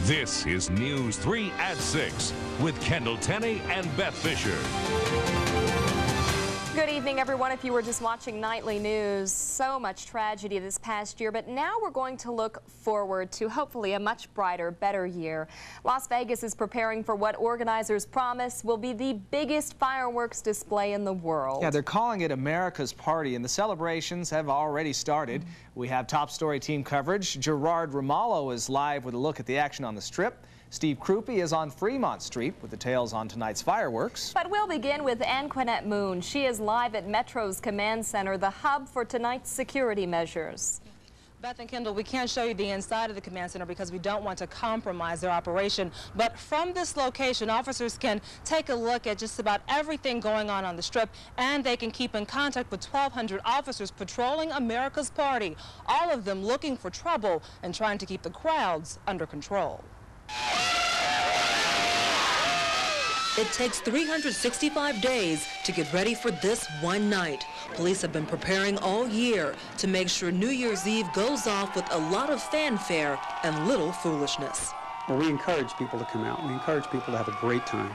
This is News 3 at 6 with Kendall, Tenney, and Beth Fisher. Good evening, everyone. If you were just watching nightly news, so much tragedy this past year, but now we're going to look forward to hopefully a much brighter, better year. Las Vegas is preparing for what organizers promise will be the biggest fireworks display in the world. Yeah, they're calling it America's Party, and the celebrations have already started. We have top story team coverage. Gerard Ramallo is live with a look at the action on the Strip. Steve Krupe is on Fremont Street with the details on tonight's fireworks. But we'll begin with Anquinette Moon. She is live at Metro's Command Center, the hub for tonight's security measures. Beth and Kendall, we can't show you the inside of the command center because we don't want to compromise their operation. But from this location, officers can take a look at just about everything going on the Strip, and they can keep in contact with 1,200 officers patrolling America's Party, all of them looking for trouble and trying to keep the crowds under control. It takes 365 days to get ready for this one night. Police have been preparing all year to make sure New Year's Eve goes off with a lot of fanfare and little foolishness. Well, we encourage people to come out. We encourage people to have a great time.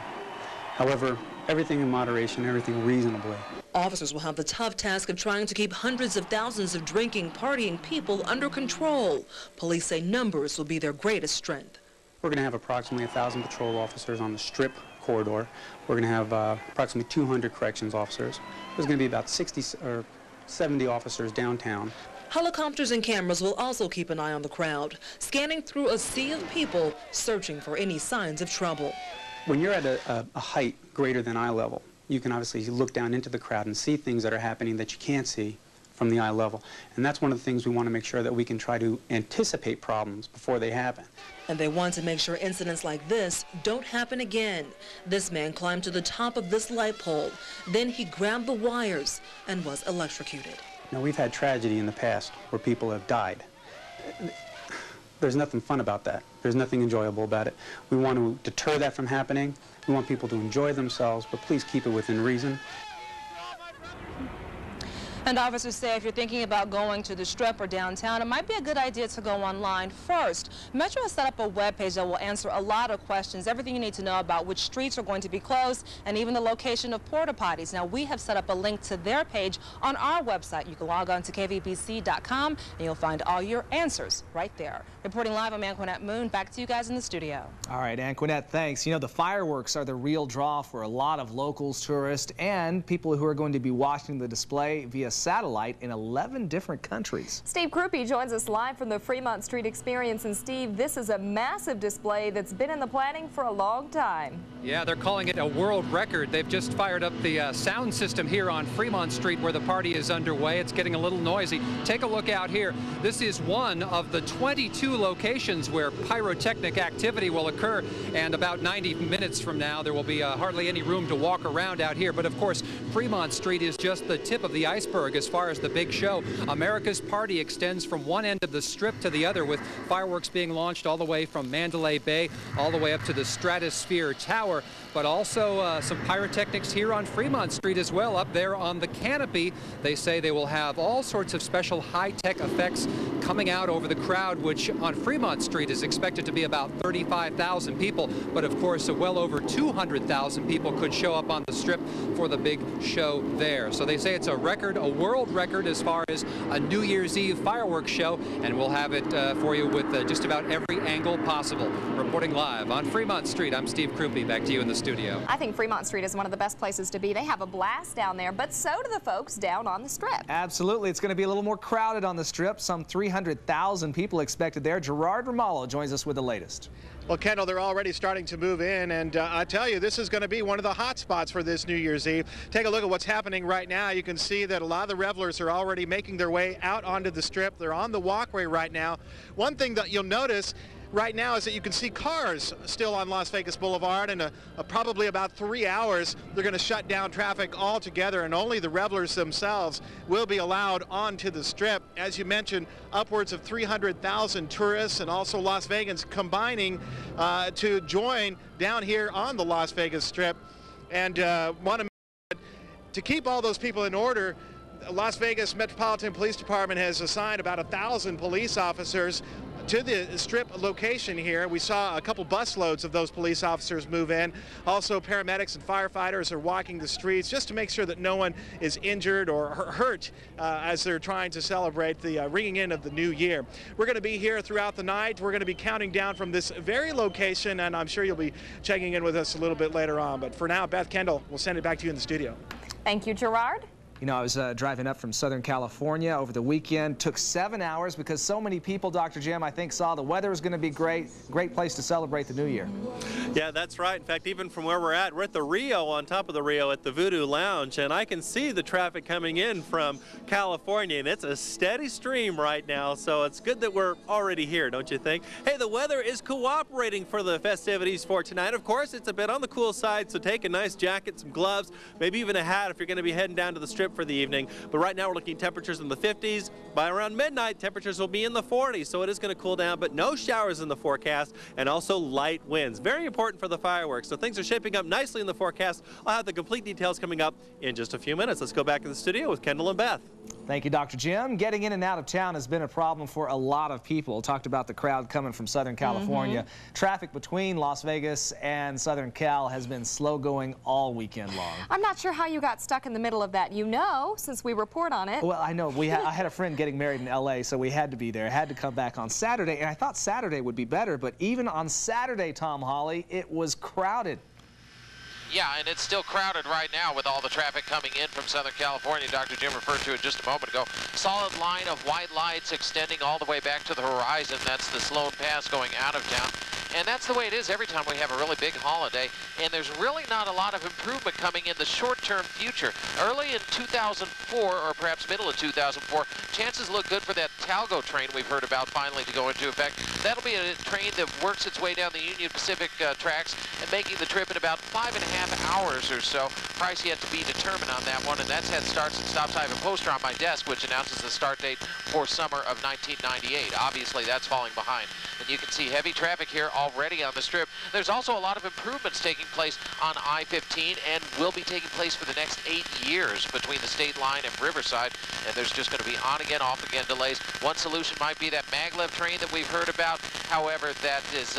However, everything in moderation, everything reasonably. Officers will have the tough task of trying to keep hundreds of thousands of drinking, partying people under control. Police say numbers will be their greatest strength. We're going to have approximately 1,000 patrol officers on the Strip corridor. We're going to have approximately 200 corrections officers. There's going to be about 60 or 70 officers downtown. Helicopters and cameras will also keep an eye on the crowd, scanning through a sea of people, searching for any signs of trouble. When you're at a height greater than eye level, you can obviously look down into the crowd and see things that are happening that you can't see from the eye level. And that's one of the things we want to make sure that we can try to anticipate problems before they happen. And they want to make sure incidents like this don't happen again. This man climbed to the top of this light pole. Then he grabbed the wires and was electrocuted. Now, we've had tragedy in the past where people have died. There's nothing fun about that. There's nothing enjoyable about it. We want to deter that from happening. We want people to enjoy themselves, but please keep it within reason. And officers say if you're thinking about going to the Strip or downtown, it might be a good idea to go online first. Metro has set up a webpage that will answer a lot of questions, everything you need to know about which streets are going to be closed and even the location of porta potties. Now, we have set up a link to their page on our website. You can log on to KVBC.com and you'll find all your answers right there. Reporting live, I'm Anquinette Moon. Back to you guys in the studio. All right, Anquinette, thanks. You know, the fireworks are the real draw for a lot of locals, tourists, and people who are going to be watching the display via satellite in 11 different countries. Steve Krupe joins us live from the Fremont Street Experience. And Steve, this is a massive display that's been in the planning for a long time. Yeah, they're calling it a world record. They've just fired up the sound system here on Fremont Street where the party is underway. It's getting a little noisy. Take a look out here. This is one of the 22 locations where pyrotechnic activity will occur, and about 90 minutes from now there will be hardly any room to walk around out here. But of course, Fremont Street is just the tip of the iceberg as far as the big show. America's Party extends from one end of the Strip to the other, with fireworks being launched all the way from Mandalay Bay all the way up to the Stratosphere Tower, but also some pyrotechnics here on Fremont Street as well. Up there on the canopy, they say they will have all sorts of special high-tech effects coming out over the crowd, which on Fremont Street is expected to be about 35,000 people, but of course well over 200,000 people could show up on the Strip for the big show there. So they say it's a record, a world record as far as a New Year's Eve fireworks show, and we'll have it for you with just about every angle possible. Reporting live on Fremont Street, I'm Steve Krupe. Back to you in the studio. I think Fremont Street is one of the best places to be. They have a blast down there, but so do the folks down on the Strip. Absolutely. It's going to be a little more crowded on the Strip. Some 300,000 people expected there. Gerard Ramallo joins us with the latest. Well, Kendall, they're already starting to move in, and I tell you, this is going to be one of the hot spots for this New Year's Eve. Take a look at what's happening right now. You can see that a lot of the revelers are already making their way out onto the Strip. They're on the walkway right now. One thing that you'll notice right now is that you can see cars still on Las Vegas Boulevard, and probably about 3 hours they're going to shut down traffic altogether, and only the revelers themselves will be allowed onto the Strip. As you mentioned, upwards of 300,000 tourists and also Las Vegans combining to join down here on the Las Vegas Strip, and want to keep all those people in order. Las Vegas Metropolitan Police Department has assigned about 1,000 police officers to the Strip location here. We saw a couple bus loads of those police officers move in. Also, paramedics and firefighters are walking the streets just to make sure that no one is injured or hurt as they're trying to celebrate the ringing in of the new year. We're going to be here throughout the night. We're going to be counting down from this very location, and I'm sure you'll be checking in with us a little bit later on. But for now, Beth, Kendall, we'll send it back to you in the studio. Thank you, Gerard. You know, I was driving up from Southern California over the weekend. Took 7 hours because so many people, Dr. Jim, I think saw the weather was going to be great. Great place to celebrate the new year. Yeah, that's right. In fact, even from where we're at the Rio, on top of the Rio at the Voodoo Lounge, and I can see the traffic coming in from California, and it's a steady stream right now, so it's good that we're already here, don't you think? Hey, the weather is cooperating for the festivities for tonight. Of course, it's a bit on the cool side, so take a nice jacket, some gloves, maybe even a hat if you're going to be heading down to the Strip for the evening. But right now we're looking at temperatures in the 50s. By around midnight, temperatures will be in the 40s, so it is going to cool down, but no showers in the forecast, and also light winds. Very important for the fireworks. So things are shaping up nicely in the forecast. I'll have the complete details coming up in just a few minutes. Let's go back to the studio with Kendall and Beth. Thank you, Dr. Jim. Getting in and out of town has been a problem for a lot of people. Talked about the crowd coming from Southern California. Traffic between Las Vegas and Southern Cal has been slow going all weekend long. I'm not sure how you got stuck in the middle of that. You know, since we report on it. Well, I know. I had a friend getting married in L.A., so we had to be there. I had to come back on Saturday, and I thought Saturday would be better, but even on Saturday, Tom Hawley, it was crowded. Yeah, and it's still crowded right now with all the traffic coming in from Southern California. Dr. Jim referred to it just a moment ago. Solid line of white lights extending all the way back to the horizon. That's the Sloan Pass going out of town. And that's the way it is every time we have a really big holiday. And there's really not a lot of improvement coming in the short-term future. Early in 2004, or perhaps middle of 2004, chances look good for that Talgo train we've heard about finally to go into effect. That'll be a train that works its way down the Union Pacific tracks and making the trip in about 5.5 hours or so. Price yet to be determined on that one, and that's had starts and stops. I have a poster on my desk which announces the start date for summer of 1998. Obviously, that's falling behind. And you can see heavy traffic here already on the Strip. There's also a lot of improvements taking place on I-15 and will be taking place for the next 8 years between the state line and Riverside. And there's just going to be on-again, off-again delays. One solution might be that maglev train that we've heard about. However, that is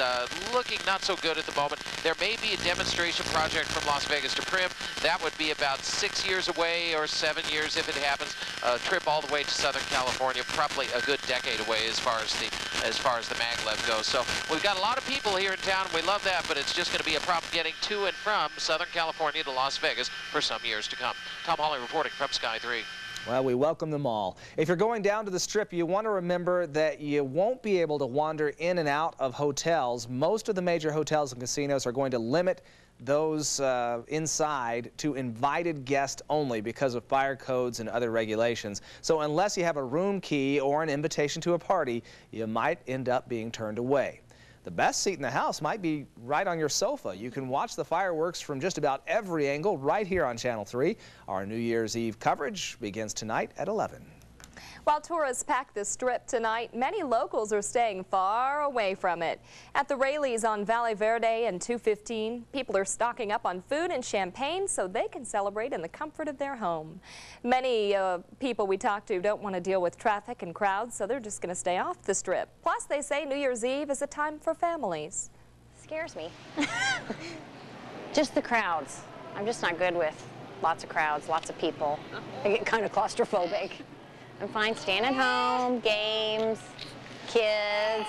looking not so good at the moment. There may be a demonstration project from Las Vegas to Primm. That would be about 6 years away or 7 years if it happens. A trip all the way to Southern California, probably a good decade away as far as the maglev goes. So we've got a lot of people here in town, and we love that, but it's just going to be a problem getting to and from Southern California to Las Vegas for some years to come. Tom Hawley reporting from Sky 3. Well, we welcome them all. If you're going down to the Strip, you want to remember that you won't be able to wander in and out of hotels. Most of the major hotels and casinos are going to limit those inside to invited guests only because of fire codes and other regulations. So unless you have a room key or an invitation to a party, you might end up being turned away. The best seat in the house might be right on your sofa. You can watch the fireworks from just about every angle right here on Channel 3. Our New Year's Eve coverage begins tonight at 11. While tourists pack the Strip tonight, many locals are staying far away from it. At the Rayleighs on Valle Verde and 215, people are stocking up on food and champagne so they can celebrate in the comfort of their home. Many people we talk to don't want to deal with traffic and crowds, so they're just going to stay off the Strip. Plus, they say New Year's Eve is a time for families. Scares me. Just the crowds. I'm just not good with lots of crowds, lots of people. I get kind of claustrophobic. I'm fine staying at home, games, kids.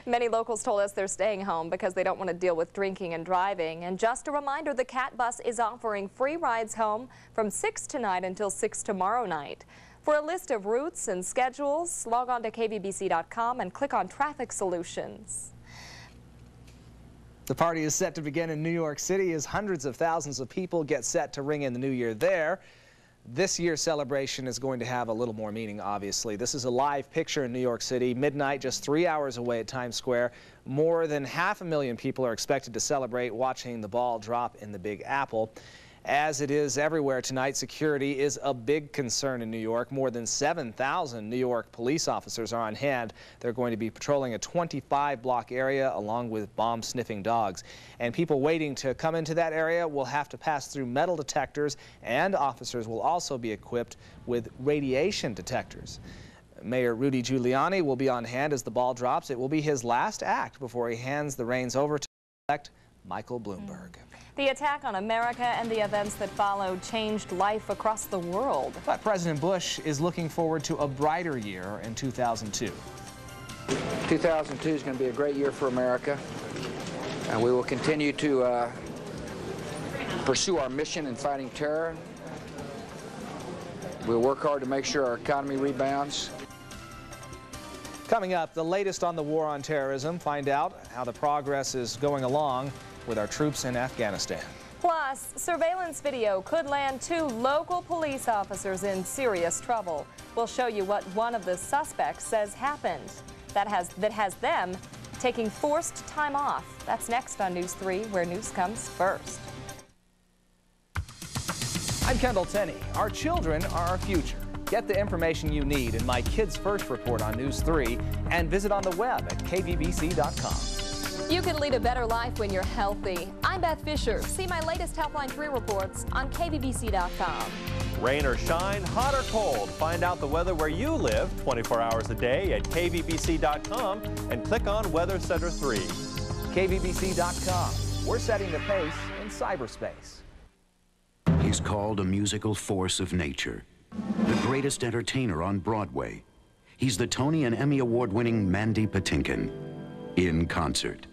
Many locals told us they're staying home because they don't want to deal with drinking and driving. And just a reminder, the Cat Bus is offering free rides home from 6 tonight until 6 tomorrow night. For a list of routes and schedules, log on to kvbc.com and click on Traffic Solutions. The party is set to begin in New York City as hundreds of thousands of people get set to ring in the new year there. This year's celebration is going to have a little more meaning, obviously. This is a live picture in New York City, midnight, just 3 hours away at Times Square. More than 500,000 people are expected to celebrate watching the ball drop in the Big Apple. As it is everywhere tonight, security is a big concern in New York. More than 7,000 New York police officers are on hand. They're going to be patrolling a 25-block area along with bomb-sniffing dogs. And people waiting to come into that area will have to pass through metal detectors, and officers will also be equipped with radiation detectors. Mayor Rudy Giuliani will be on hand as the ball drops. It will be his last act before he hands the reins over to elect Michael Bloomberg. The attack on America and the events that followed changed life across the world. But President Bush is looking forward to a brighter year in 2002. 2002 is going to be a great year for America, and we will continue to pursue our mission in fighting terror. We'll work hard to make sure our economy rebounds. Coming up, the latest on the war on terrorism. Find out how the progress is going along with our troops in Afghanistan. Plus, surveillance video could land 2 local police officers in serious trouble. We'll show you what one of the suspects says happened that has them taking forced time off. That's next on News 3, where news comes first. I'm Kendall Tenney. Our children are our future. Get the information you need in my Kids First report on News 3 and visit on the web at kvbc.com. You can lead a better life when you're healthy. I'm Beth Fisher. See my latest Helpline 3 reports on kvbc.com. Rain or shine, hot or cold, find out the weather where you live 24 hours a day at kvbc.com and click on Weather Center 3. kvbc.com. We're setting the pace in cyberspace. He's called a musical force of nature, the greatest entertainer on Broadway. He's the Tony and Emmy Award-winning Mandy Patinkin in concert.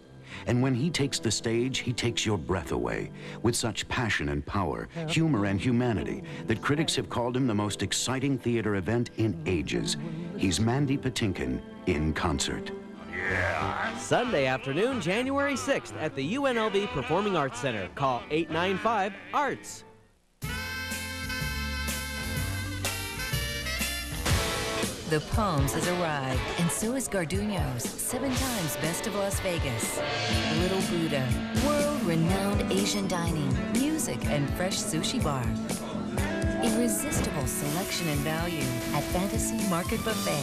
And when he takes the stage, he takes your breath away with such passion and power, humor and humanity that critics have called him the most exciting theater event in ages. He's Mandy Patinkin in concert. Yeah. Sunday afternoon, January 6th at the UNLV Performing Arts Center. Call 895-ARTS. The Palms has arrived, and so is Garduño's, 7 times Best of Las Vegas. Little Buddha, world-renowned Asian dining, music, and fresh sushi bar. Irresistible selection and value at Fantasy Market Buffet.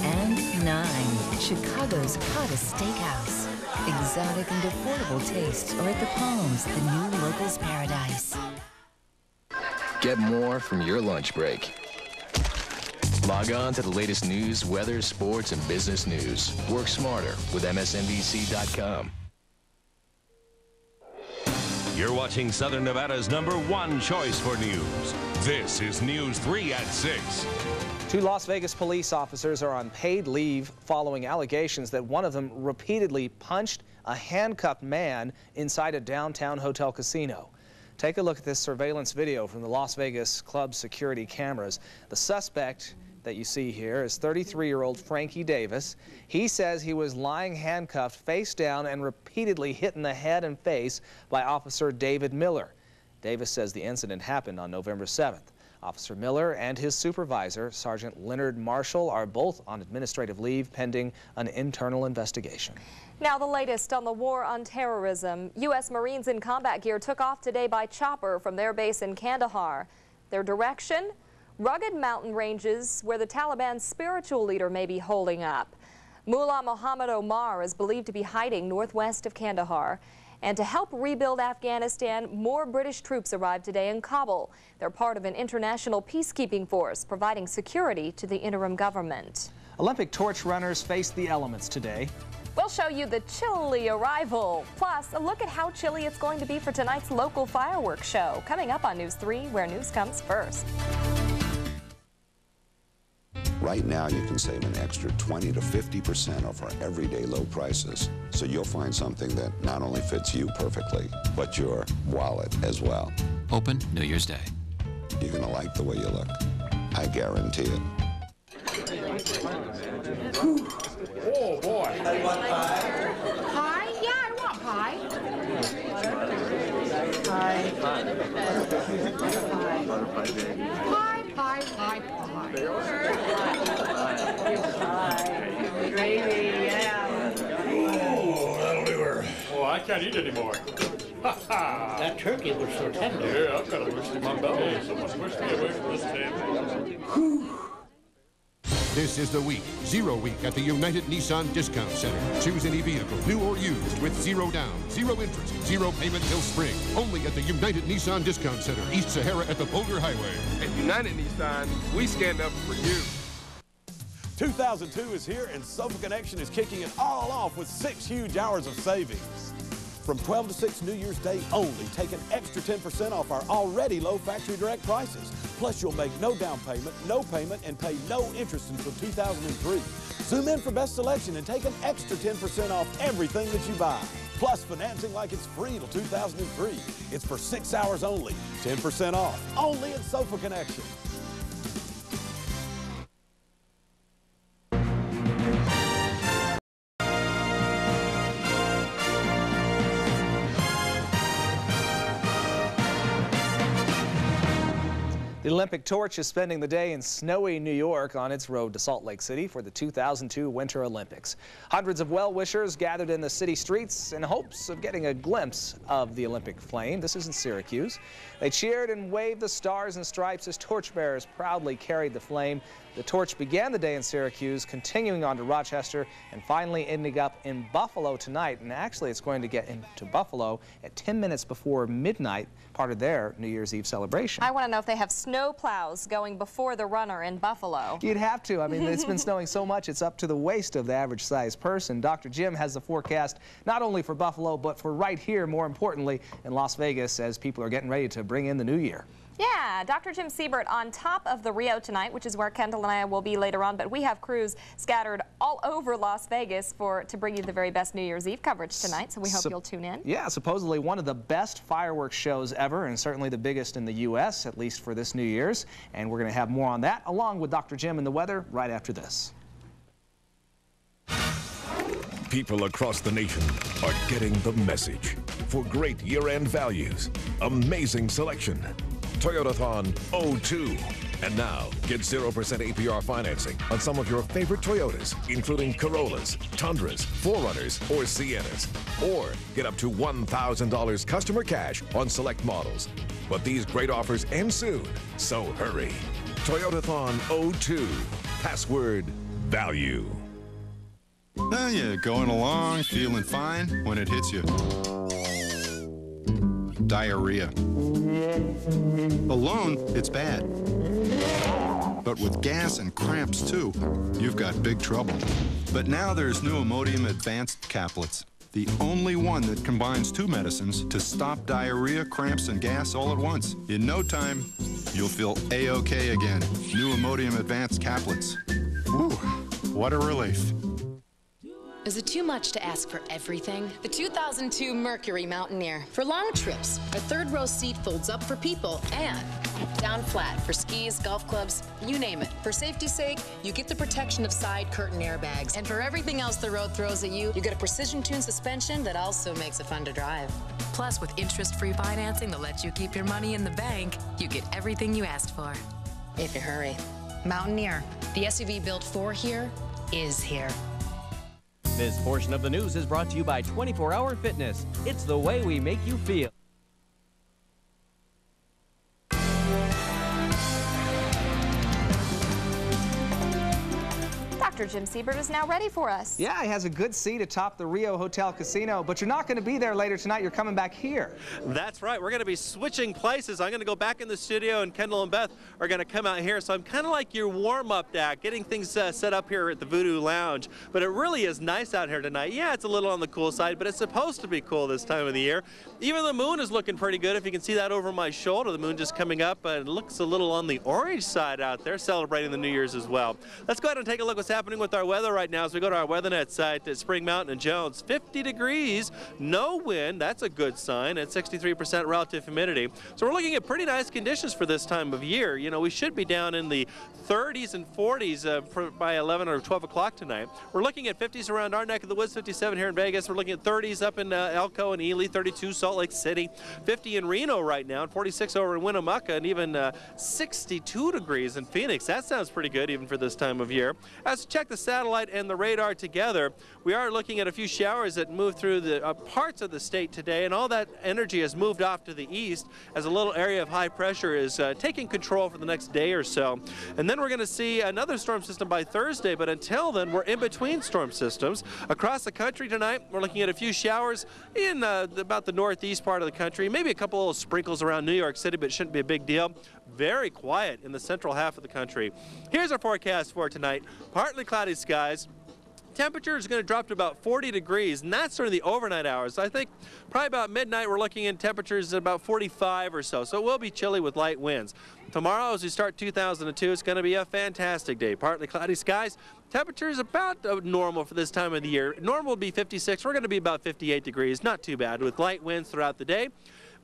And 9, Chicago's hottest steakhouse. Exotic and affordable tastes are at the Palms, the new locals paradise. Get more from your lunch break. Log on to the latest news, weather, sports, and business news. Work smarter with MSNBC.com. You're watching Southern Nevada's #1 choice for news. This is News 3 at 6. 2 Las Vegas police officers are on paid leave following allegations that one of them repeatedly punched a handcuffed man inside a downtown hotel casino. Take a look at this surveillance video from the Las Vegas club security cameras. The suspect that you see here is 33-year-old Frankie Davis. He says he was lying handcuffed face down and repeatedly hit in the head and face by Officer David Miller. Davis says the incident happened on November 7th. Officer Miller and his supervisor, Sergeant Leonard Marshall, are both on administrative leave pending an internal investigation. Now the latest on the war on terrorism. U.S. Marines in combat gear took off today by chopper from their base in Kandahar. Their direction? Rugged mountain ranges where the Taliban's spiritual leader may be holding up. Mullah Muhammad Omar is believed to be hiding northwest of Kandahar. And to help rebuild Afghanistan, more British troops arrived today in Kabul. They're part of an international peacekeeping force providing security to the interim government. Olympic torch runners faced the elements today. We'll show you the chilly arrival. Plus, a look at how chilly it's going to be for tonight's local fireworks show. Coming up on News 3, where news comes first. Right now, you can save an extra 20 to 50% off our everyday low prices. So you'll find something that not only fits you perfectly, but your wallet as well. Open New Year's Day. You're going to like the way you look. I guarantee it. Oh, boy. Pie? Yeah, I want pie. Pie. Pie, pie, pie. Gravy, yeah. Oh, that'll do her. Oh, I can't eat anymore. That turkey was so tender. Yeah, I've got a wish in my belly. Someone pushed me away from this table. This is the week, 0 week at the United Nissan Discount Center. Choose any vehicle, new or used, with 0 down, 0 interest, 0 payment till spring. Only at the United Nissan Discount Center, East Sahara at the Boulder Highway. At United Nissan, we stand up for you. 2002 is here, and Sofa Connection is kicking it all off with 6 huge hours of savings. From 12 to 6 New Year's Day only, take an extra 10% off our already low factory direct prices. Plus, you'll make no down payment, and pay no interest until 2003. Zoom in for best selection and take an extra 10% off everything that you buy. Plus, financing like it's free till 2003. It's for 6 hours only, 10% off, only at Sofa Connection. The Olympic torch is spending the day in snowy New York on its road to Salt Lake City for the 2002 Winter Olympics. Hundreds of well-wishers gathered in the city streets in hopes of getting a glimpse of the Olympic flame. This is in Syracuse. They cheered and waved the stars and stripes as torchbearers proudly carried the flame. The torch began the day in Syracuse, continuing on to Rochester, and finally ending up in Buffalo tonight. And actually, it's going to get into Buffalo at 10 minutes before midnight, part of their New Year's Eve celebration. I want to know if they have snow plows going before the runner in Buffalo. You'd have to. I mean, it's been snowing so much, it's up to the waist of the average-sized person. Dr. Jim has the forecast not only for Buffalo, but for right here, more importantly, in Las Vegas, as people are getting ready to bring in the new year. Yeah, Dr. Jim Siebert on top of the Rio tonight, which is where Kendall and I will be later on, but we have crews scattered all over Las Vegas to bring you the very best New Year's Eve coverage tonight, so we hope you'll tune in. Yeah, supposedly one of the best fireworks shows ever, and certainly the biggest in the U.S., at least for this New Year's, and we're going to have more on that, along with Dr. Jim and the weather, right after this. People across the nation are getting the message. For great year-end values, amazing selection, Toyotathon 02. And now, get 0% APR financing on some of your favorite Toyotas, including Corollas, Tundras, 4Runners, or Siennas. Or get up to $1,000 customer cash on select models. But these great offers end soon, so hurry. Toyotathon 02. Password value. You're going along, feeling fine, when it hits you. Diarrhea. Alone, it's bad. But with gas and cramps, too, you've got big trouble. But now there's new Imodium Advanced Caplets, the only one that combines 2 medicines to stop diarrhea, cramps, and gas all at once. In no time, you'll feel A-OK again. New Imodium Advanced Caplets. Whew, what a relief. Is it too much to ask for everything? The 2002 Mercury Mountaineer. For long trips, a 3rd row seat folds up for people and down flat for skis, golf clubs, you name it. For safety's sake, you get the protection of side curtain airbags. And for everything else the road throws at you, you get a precision-tuned suspension that also makes it fun to drive. Plus, with interest-free financing that lets you keep your money in the bank, you get everything you asked for. If you hurry. Mountaineer. The SUV built for here is here. This portion of the news is brought to you by 24-Hour Fitness. It's the way we make you feel. Dr. Jim Siebert is now ready for us. Yeah, he has a good seat atop the Rio Hotel Casino, but you're not going to be there later tonight. You're coming back here. That's right. We're going to be switching places. I'm going to go back in the studio, and Kendall and Beth are going to come out here. So I'm kind of like your warm-up act, getting things set up here at the Voodoo Lounge. But it really is nice out here tonight. Yeah, it's a little on the cool side, but it's supposed to be cool this time of the year. Even the moon is looking pretty good. If you can see that over my shoulder, the moon just coming up, and it looks a little on the orange side out there, celebrating the New Year's as well. Let's go ahead and take a look what's happening with our weather right now as we go to our WeatherNet site at Spring Mountain and Jones. 50 degrees, no wind. That's a good sign, and 63% relative humidity. So we're looking at pretty nice conditions for this time of year. You know, we should be down in the 30s and 40s by 11 or 12 o'clock tonight. We're looking at 50s around our neck of the woods, 57 here in Vegas. We're looking at 30s up in Elko and Ely, 32 Salt Lake City, 50 in Reno right now, and 46 over in Winnemucca, and even 62 degrees in Phoenix. That sounds pretty good even for this time of year. As we check the satellite and the radar together, we are looking at a few showers that move through the parts of the state today, and all that energy has moved off to the east as a little area of high pressure is taking control for the next day or so. And then we're going to see another storm system by Thursday, but until then, we're in between storm systems. Across the country tonight, we're looking at a few showers in about the northeast part of the country, maybe a couple of sprinkles around New York City, but it shouldn't be a big deal. very quiet in the central half of the country. Here's our forecast for tonight. Partly cloudy skies. Temperature is going to drop to about 40 degrees, and that's during the overnight hours. I think probably about midnight we're looking at temperatures at about 45 or so, so it will be chilly with light winds. Tomorrow, as we start 2002, it's going to be a fantastic day. Partly cloudy skies. Temperatures about normal for this time of the year. Normal will be 56. We're going to be about 58 degrees. Not too bad with light winds throughout the day.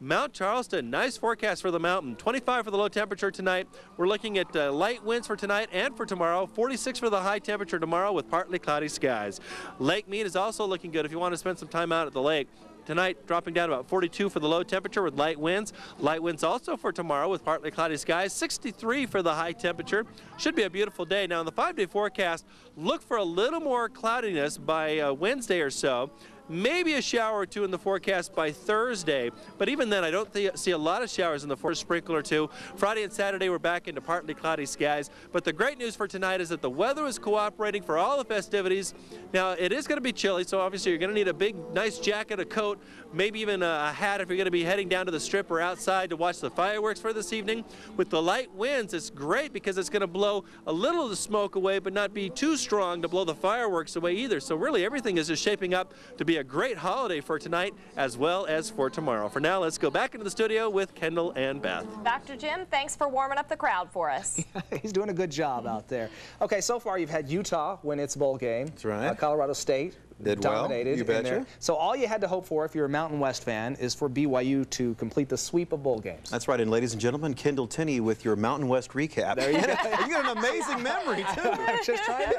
Mount Charleston, nice forecast for the mountain. 25 for the low temperature tonight. We're looking at light winds for tonight and for tomorrow. 46 for the high temperature tomorrow with partly cloudy skies. Lake Mead is also looking good if you want to spend some time out at the lake. Tonight, dropping down to about 42 for the low temperature with light winds. Light winds also for tomorrow with partly cloudy skies. 63 for the high temperature. Should be a beautiful day. Now, in the 5-day forecast, look for a little more cloudiness by Wednesday or so. Maybe a shower or two in the forecast by Thursday, but even then I don't see a lot of showers in the forecast, sprinkle or two. Friday and Saturday we're back into partly cloudy skies, but the great news for tonight is that the weather is cooperating for all the festivities. Now it is going to be chilly, so obviously you're going to need a big nice jacket, a coat, maybe even a hat if you're going to be heading down to the strip or outside to watch the fireworks for this evening. With the light winds, it's great because it's going to blow a little of the smoke away but not be too strong to blow the fireworks away either. So really everything is just shaping up to be a great holiday for tonight as well as for tomorrow. For now, let's go back into the studio with Kendall and Beth. Dr. Jim, thanks for warming up the crowd for us. He's doing a good job out there. Okay, so far you've had Utah win its bowl game. That's right. Colorado State did dominated. Well, you betcha. So all you had to hope for if you're a Mountain West fan is for BYU to complete the sweep of bowl games. That's right, and ladies and gentlemen, Kendall Tenney with your Mountain West recap. There you go. You got an amazing memory, too. Just trying to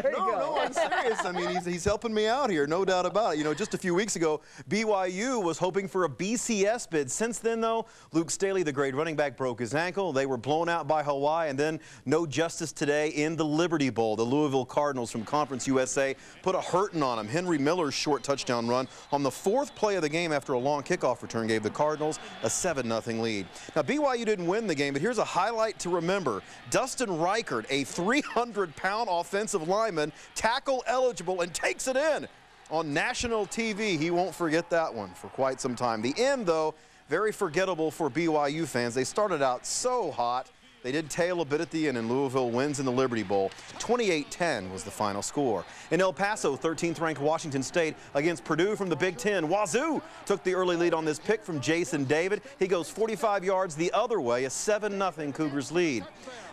there you go. No, I'm serious. I mean, he's helping me out here, no doubt about it. You know, just a few weeks ago, BYU was hoping for a BCS bid. Since then, though, Luke Staley, the great running back, broke his ankle. They were blown out by Hawaii, and then no justice today in the Liberty Bowl. The Louisville Cardinals from Conference USA put a hurting on him. Henry Miller's short touchdown run on the 4th play of the game after a long kickoff return gave the Cardinals a 7-0 lead. Now, BYU didn't win the game, but here's a highlight to remember. Dustin Reichert, a 300-pound offensive lineman, tackle eligible and takes it in on national TV. He won't forget that one for quite some time. The end, though, very forgettable for BYU fans. They started out so hot. They did tail a bit at the end, and Louisville wins in the Liberty Bowl. 28-10 was the final score. In El Paso, 13th-ranked Washington State against Purdue from the Big Ten. Wazoo took the early lead on this pick from Jason David. He goes 45 yards the other way, a 7-0 Cougars lead.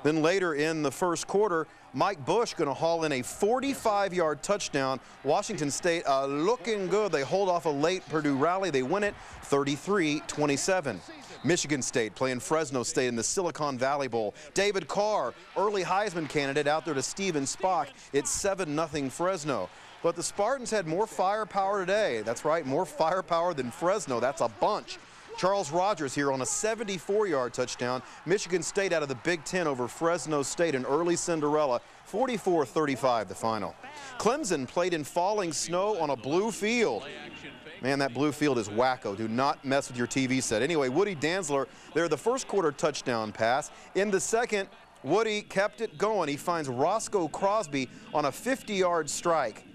Then later in the first quarter, Mike Bush going to haul in a 45-yard touchdown. Washington State looking good. They hold off a late Purdue rally. They win it 33-27. Michigan State playing Fresno State in the Silicon Valley Bowl. David Carr, early Heisman candidate, out there to Steven Spock. It's 7-0 Fresno. But the Spartans had more firepower today. That's right, more firepower than Fresno. That's a bunch. Charles Rogers here on a 74-yard touchdown. Michigan State out of the Big Ten over Fresno State, an early Cinderella. 44-35 the final. Clemson played in falling snow on a blue field. Man, that blue field is wacko. Do not mess with your TV set. Anyway, Woody Dantzler there, the first quarter touchdown pass. In the second, Woody kept it going. He finds Roscoe Crosby on a 50-yard strike.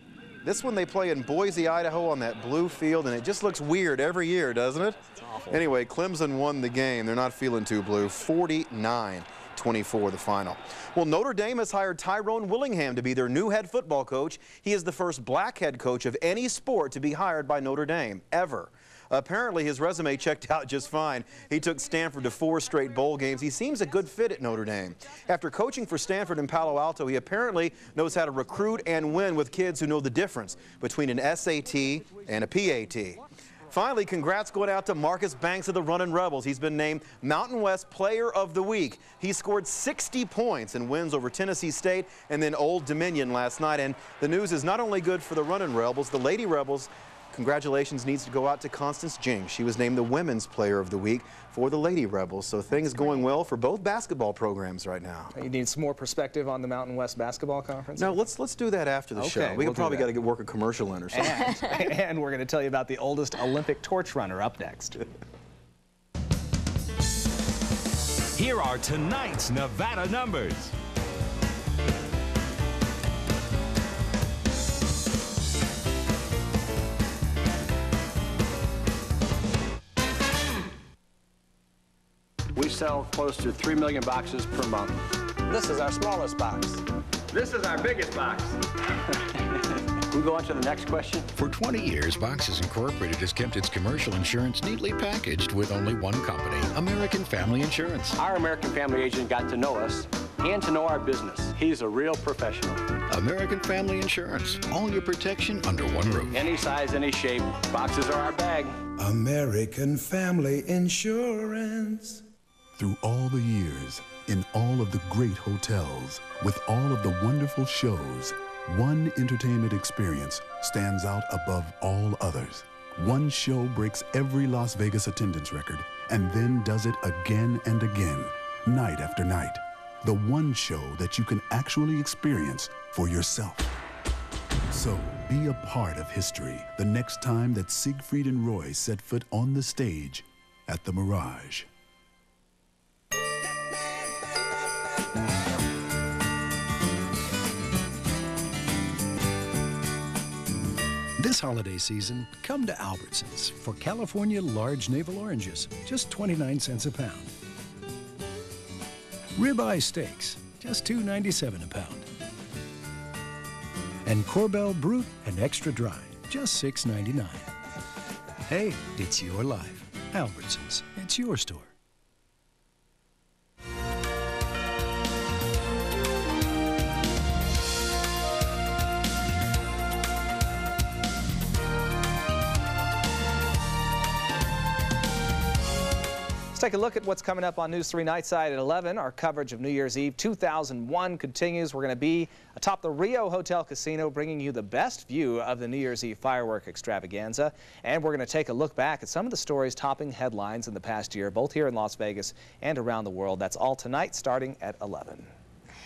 This one they play in Boise, Idaho on that blue field, and it just looks weird every year, doesn't it? It's awful. Anyway, Clemson won the game. They're not feeling too blue. 49-24 the final. Well, Notre Dame has hired Tyrone Willingham to be their new head football coach. He is the first black head coach of any sport to be hired by Notre Dame, ever. Apparently, his resume checked out just fine. He took Stanford to 4 straight bowl games. He seems a good fit at Notre Dame. After coaching for Stanford and Palo Alto, he apparently knows how to recruit and win with kids who know the difference between an SAT and a PAT. Finally, congrats going out to Marcus Banks of the Runnin' Rebels. He's been named Mountain West Player of the Week. He scored 60 points in wins over Tennessee State and then Old Dominion last night. And the news is not only good for the Runnin' Rebels, the Lady Rebels. Congratulations needs to go out to Constance Jing. She was named the Women's Player of the Week for the Lady Rebels. So things going well for both basketball programs right now. You need some more perspective on the Mountain West Basketball Conference? No, let's do that after the show. We'll probably got to work a commercial in or something. And we're going to tell you about the oldest Olympic torch runner up next. Here are tonight's Nevada numbers. We we sell close to 3 million boxes per month. This is our smallest box. This is our biggest box. We go on to the next question. For 20 years, Boxes Incorporated has kept its commercial insurance neatly packaged with only one company, American Family Insurance. Our American Family agent got to know us and to know our business. He's a real professional. American Family Insurance. All your protection under one roof. Any size, any shape. Boxes are our bag. American Family Insurance. Through all the years, in all of the great hotels, with all of the wonderful shows, one entertainment experience stands out above all others. One show breaks every Las Vegas attendance record and then does it again and again, night after night. The one show that you can actually experience for yourself. So, be a part of history the next time that Siegfried and Roy set foot on the stage at the Mirage. This holiday season, come to Albertsons for California large navel oranges, just 29 cents a pound. Ribeye steaks, just $2.97 a pound. And Corbel Brute and Extra Dry, just $6.99. Hey, it's your life. Albertsons, it's your store. Let's take a look at what's coming up on News 3 Nightside at 11. Our coverage of New Year's Eve 2001 continues. We're going to be atop the Rio Hotel Casino, bringing you the best view of the New Year's Eve firework extravaganza. And we're going to take a look back at some of the stories topping headlines in the past year, both here in Las Vegas and around the world. That's all tonight, starting at 11.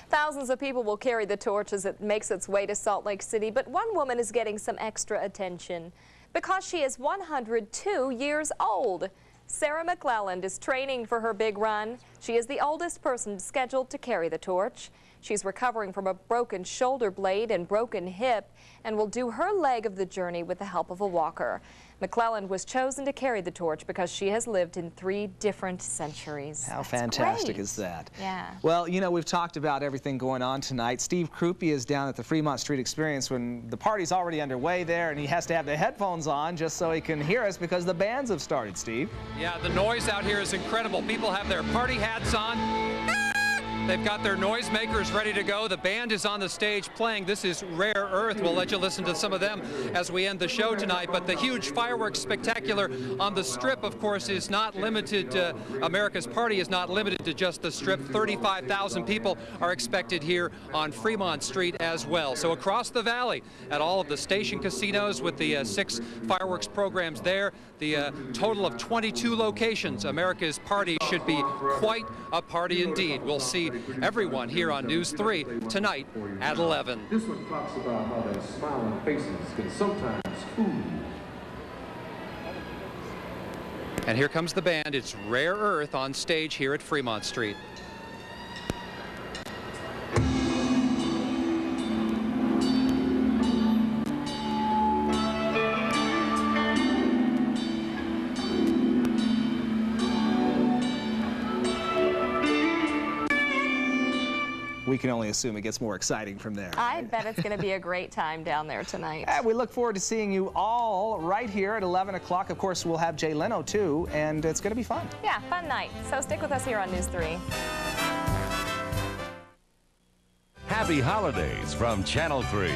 Thousands of people will carry the torch as it makes its way to Salt Lake City, but one woman is getting some extra attention because she is 102 years old. Sarah McClelland is training for her big run. She is the oldest person scheduled to carry the torch. She's recovering from a broken shoulder blade and broken hip and will do her leg of the journey with the help of a walker. McClelland was chosen to carry the torch because she has lived in 3 different centuries. How fantastic is that? Yeah. Well, you know, we've talked about everything going on tonight. Steve Krupe is down at the Fremont Street Experience when the party's already underway there, and he has to have the headphones on just so he can hear us because the bands have started, Steve. Yeah, the noise out here is incredible. People have their party hats on. They've got their noisemakers ready to go. The band is on the stage playing. This is Rare Earth. We'll let you listen to some of them as we end the show tonight. But the huge fireworks spectacular on the Strip, of course, is not limited to America's Party is not limited to just the Strip. 35,000 people are expected here on Fremont Street as well. So across the valley at all of the station casinos with the 6 fireworks programs there, the total of 22 locations, America's Party should be quite a party indeed. We'll see everyone here on News 3 tonight at 11. This one talks about how their smiling faces can sometimes fool you. And here comes the band. It's Rare Earth on stage here at Fremont Street. We can only assume it gets more exciting from there. I bet it's going to be a great time down there tonight. And we look forward to seeing you all right here at 11 o'clock. Of course, we'll have Jay Leno, too, and it's going to be fun. Yeah, fun night. So stick with us here on News 3. Happy holidays from Channel 3.